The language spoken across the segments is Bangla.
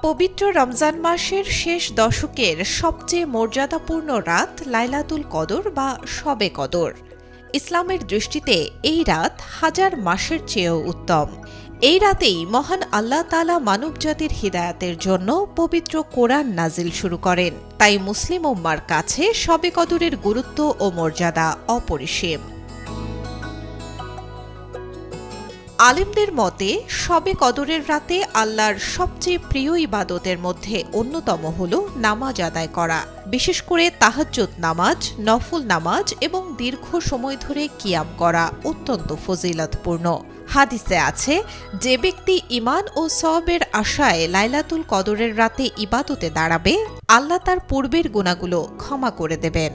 পবিত্র রমজান মাসের শেষ দশকের সবচেয়ে মর্যাদাপূর্ণ রাত লাইলাতুল কদর বা শবে কদর। ইসলামের দৃষ্টিতে এই রাত হাজার মাসের চেয়েও উত্তম। এই রাতেই মহান আল্লাহ তাআলা মানবজাতির হিদায়াতের জন্য পবিত্র কোরআন নাজিল শুরু করেন। তাই মুসলিম উম্মার কাছে শবে কদরের গুরুত্ব ও মর্যাদা অপরিসীম। আলেমদের মতে শবে কদরের রাতে আল্লাহর সবচেয়ে প্রিয় ইবাদতের মধ্যে অন্যতম হল নামাজ আদায় করা, বিশেষ করে তাহাজ্জুদ নামাজ, নফল নামাজ এবং দীর্ঘ সময় ধরে কিয়াম করা অত্যন্ত ফজিলতপূর্ণ। হাদিসে আছে, যে ব্যক্তি ঈমান ও সওয়াবের আশায় লাইলাতুল কদরের রাতে ইবাদতে দাঁড়াবে, আল্লাহ তার পূর্বের গুনাহগুলো ক্ষমা করে দেবেন।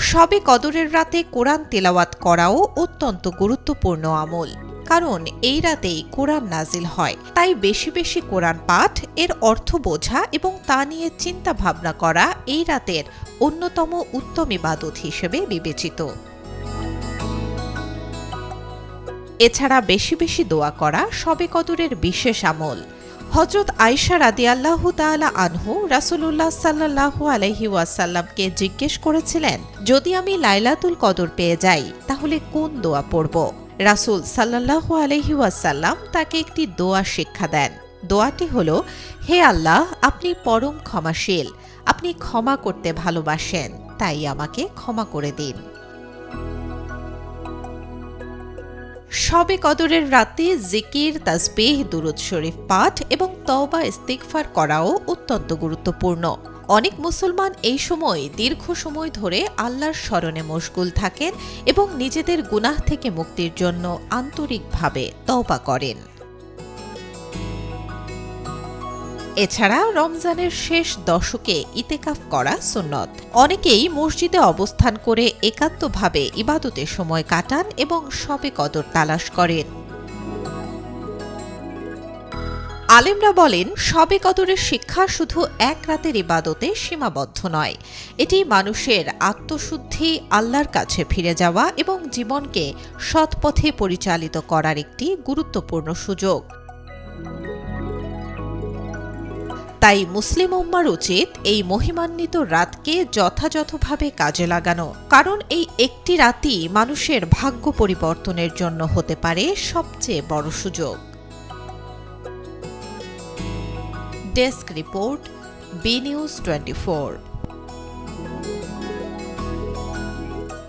শবে কদরের রাতে কোরআন তিলাওয়াত করাও অত্যন্ত গুরুত্বপূর্ণ আমল, কারণ এই রাতেই কোরআন নাজিল হয়। তাই বেশি বেশি কোরআন পাঠ, এর অর্থ বোঝা এবং তা নিয়ে চিন্তা ভাবনা করা এই রাতের অন্যতম উত্তম ইবাদত হিসেবে বিবেচিত। এছাড়া বেশি বেশি দোয়া করা শবে কদরের বিশেষ আমল। হযরত আয়েশা রাদিয়াল্লাহু তাআলা আনহু রাসূলুল্লাহ সাল্লাল্লাহু আলাইহি ওয়াসাল্লামকে জিজ্ঞেস করেছিলেন, যদি আমি লাইলাতুল কদর পেয়ে যাই তাহলে কোন দোয়া পড়ব? রাসূল সাল্লাল্লাহু আলাইহি ওয়াসাল্লাম তাকে একটি দোয়া শিক্ষা দেন। দোয়াটি হলো, হে আল্লাহ, আপনি পরম ক্ষমাশীল, আপনি ক্ষমা করতে ভালোবাসেন, তাই আমাকে ক্ষমা করে দিন। শবে কদরের রাতে জিকির, তাসবিহ, দুরূদ শরীফ পাঠ এবং তওবা ইস্তিগফার করাও অত্যন্ত গুরুত্বপূর্ণ। অনেক মুসলমান এই সময় দীর্ঘ সময় ধরে আল্লাহর স্মরণে মশগুল থাকেন এবং নিজেদের গুনাহ থেকে মুক্তির জন্য আন্তরিকভাবে তওবা করেন। এছাড়া রমজানের শেষ দশকে ইতিকাফ করা সুন্নত। অনেকেই মসজিদে অবস্থান করে একান্তভাবে ইবাদতের সময় কাটান এবং শবে কদর তালাশ করেন। আলেমরা বলেন, শবে কদরের শিক্ষা শুধু এক রাতের ইবাদতে সীমাবদ্ধ নয়, এটি মানুষের আত্মশুদ্ধি, আল্লাহর কাছে ফিরে যাওয়া এবং জীবনকে সৎ পথে পরিচালিত করার একটি গুরুত্বপূর্ণ সুযোগ। তাই মুসলিম উম্মার উচিত এই মহিমান্বিত রাতকে যথাযথভাবে কাজে লাগানো, কারণ এই একটি রাতই মানুষের ভাগ্য পরিবর্তনের জন্য হতে পারে সবচেয়ে বড় সুযোগ। Desk report, B News 24।